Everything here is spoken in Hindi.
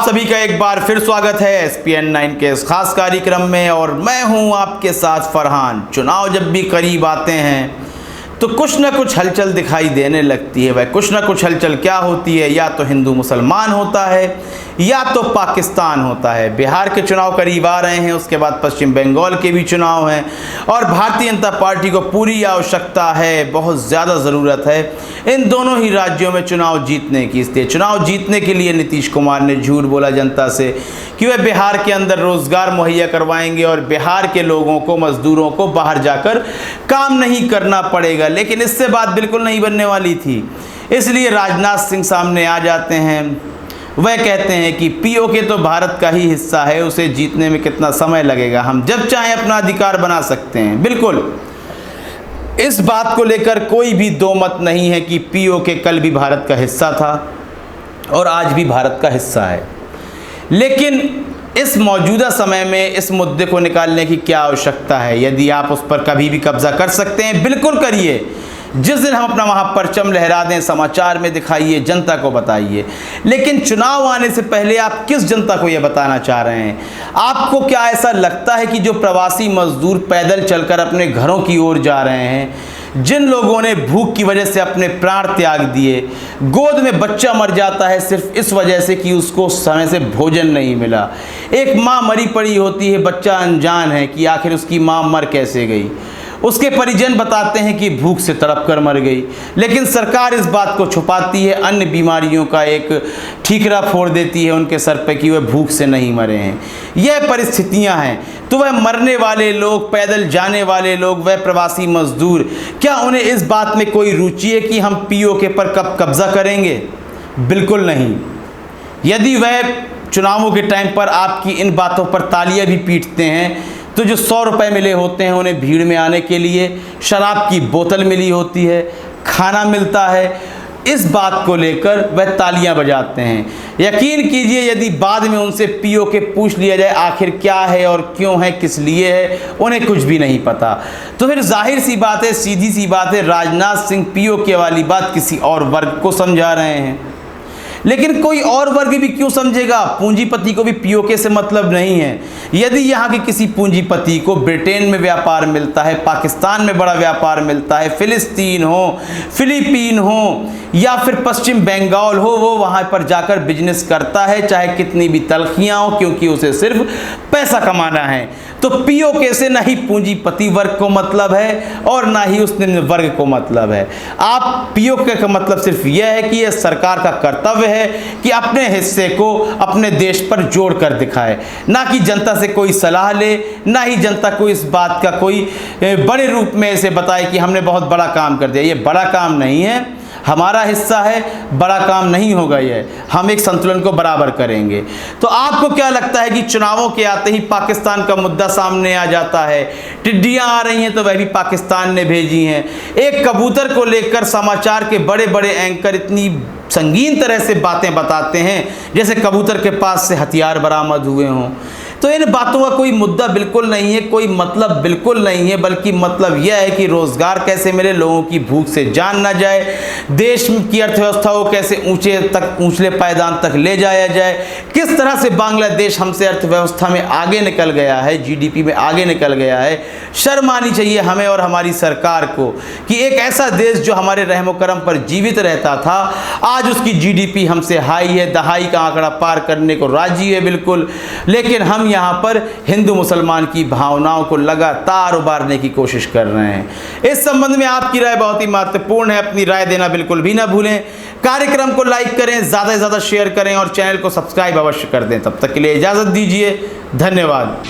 सभी का एक बार फिर स्वागत है SPN9 के इस खास कार्यक्रम में और मैं हूं आपके साथ फरहान। चुनाव जब भी करीब आते हैं तो कुछ ना कुछ हलचल दिखाई देने लगती है। वह कुछ ना कुछ हलचल क्या होती है? या तो हिंदू मुसलमान होता है या तो पाकिस्तान होता है। बिहार के चुनाव करीब आ रहे हैं, उसके बाद पश्चिम बंगाल के भी चुनाव हैं और भारतीय जनता पार्टी को पूरी आवश्यकता है, बहुत ज़्यादा ज़रूरत है इन दोनों ही राज्यों में चुनाव जीतने की। इसलिए चुनाव जीतने के लिए नीतीश कुमार ने झूठ बोला जनता से कि वह बिहार के अंदर रोज़गार मुहैया करवाएंगे और बिहार के लोगों को, मजदूरों को बाहर जाकर काम नहीं करना पड़ेगा। लेकिन इससे बात बिल्कुल नहीं बनने वाली थी। इसलिए राजनाथ सिंह सामने आ जाते हैं। वह कहते हैं कि पीओके तो भारत का ही हिस्सा है, उसे जीतने में कितना समय लगेगा, हम जब चाहें अपना अधिकार बना सकते हैं। बिल्कुल इस बात को लेकर कोई भी दो मत नहीं है कि पीओके कल भी भारत का हिस्सा था और आज भी भारत का हिस्सा है। लेकिन इस मौजूदा समय में इस मुद्दे को निकालने की क्या आवश्यकता है? यदि आप उस पर कभी भी कब्जा कर सकते हैं, बिल्कुल करिए। जिस दिन हम अपना वहाँ परचम लहरा दें, समाचार में दिखाइए, जनता को बताइए। लेकिन चुनाव आने से पहले आप किस जनता को यह बताना चाह रहे हैं? आपको क्या ऐसा लगता है कि जो प्रवासी मजदूर पैदल चलकर अपने घरों की ओर जा रहे हैं, जिन लोगों ने भूख की वजह से अपने प्राण त्याग दिए, गोद में बच्चा मर जाता है सिर्फ इस वजह से कि उसको समय से भोजन नहीं मिला, एक माँ मरी पड़ी होती है, बच्चा अनजान है कि आखिर उसकी माँ मर कैसे गई, उसके परिजन बताते हैं कि भूख से तड़प कर मर गई, लेकिन सरकार इस बात को छुपाती है, अन्य बीमारियों का एक ठीकरा फोड़ देती है उनके सर पे कि वह भूख से नहीं मरे हैं। यह परिस्थितियां हैं। तो वह मरने वाले लोग, पैदल जाने वाले लोग, वह प्रवासी मजदूर, क्या उन्हें इस बात में कोई रुचि है कि हम पीओके पर कब कब्जा करेंगे? बिल्कुल नहीं। यदि वह चुनावों के टाइम पर आपकी इन बातों पर तालियां भी पीटते हैं तो जो 100 रुपये मिले होते हैं उन्हें भीड़ में आने के लिए, शराब की बोतल मिली होती है, खाना मिलता है, इस बात को लेकर वह तालियां बजाते हैं। यकीन कीजिए यदि बाद में उनसे पीओके पूछ लिया जाए आखिर क्या है और क्यों है, किस लिए है, उन्हें कुछ भी नहीं पता। तो फिर जाहिर सी बात है, सीधी सी बात है, राजनाथ सिंह पीओके वाली बात किसी और वर्ग को समझा रहे हैं। लेकिन कोई और वर्ग भी क्यों समझेगा? पूंजीपति को भी पीओके से मतलब नहीं है। यदि यहाँ के किसी पूंजीपति को ब्रिटेन में व्यापार मिलता है, पाकिस्तान में बड़ा व्यापार मिलता है, फिलिस्तीन हो, फिलीपीन हो या फिर पश्चिम बंगाल हो, वो वहाँ पर जाकर बिजनेस करता है, चाहे कितनी भी तलखियाँ हो, क्योंकि उसे सिर्फ पैसा कमाना है। तो पीओके से ना ही पूंजीपति वर्ग को मतलब है और ना ही उस निम्न वर्ग को मतलब है। आप पीओके का मतलब सिर्फ यह है कि यह सरकार का कर्तव्य है कि अपने हिस्से को अपने देश पर जोड़ कर दिखाए, ना कि जनता से कोई सलाह ले, ना ही जनता को इस बात का कोई बड़े रूप में ऐसे बताए कि हमने बहुत बड़ा काम कर दिया। ये बड़ा काम नहीं है, हमारा हिस्सा है, बड़ा काम नहीं होगा ये। हम एक संतुलन को बराबर करेंगे। तो आपको क्या लगता है कि चुनावों के आते ही पाकिस्तान का मुद्दा सामने आ जाता है? टिड्डियां आ रही हैं तो वह भी पाकिस्तान ने भेजी हैं। एक कबूतर को लेकर समाचार के बड़े बड़े एंकर इतनी संगीन तरह से बातें बताते हैं जैसे कबूतर के पास से हथियार बरामद हुए हों। तो इन बातों का कोई मुद्दा बिल्कुल नहीं है, कोई मतलब बिल्कुल नहीं है, बल्कि मतलब यह है कि रोज़गार कैसे मिले, लोगों की भूख से जान ना जाए, देश की अर्थव्यवस्था को कैसे ऊंचले पायदान तक ले जाया जाए, किस तरह से बांग्लादेश हमसे अर्थव्यवस्था में आगे निकल गया है, जीडीपी में आगे निकल गया है। शर्म आनी चाहिए हमें और हमारी सरकार को कि एक ऐसा देश जो हमारे रहमो करम पर जीवित रहता था, आज उसकी जीडीपी हमसे हाई है, दहाई का आंकड़ा पार करने को राजी है बिल्कुल। लेकिन हम यहाँ पर हिंदू मुसलमान की भावनाओं को लगातार उबारने की कोशिश कर रहे हैं। इस संबंध में आपकी राय बहुत ही महत्वपूर्ण है, अपनी राय देना बिल्कुल भी ना भूलें। कार्यक्रम को लाइक करें, ज़्यादा से ज़्यादा शेयर करें और चैनल को सब्सक्राइब अवश्य कर दें। तब तक के लिए इजाज़त दीजिए, धन्यवाद।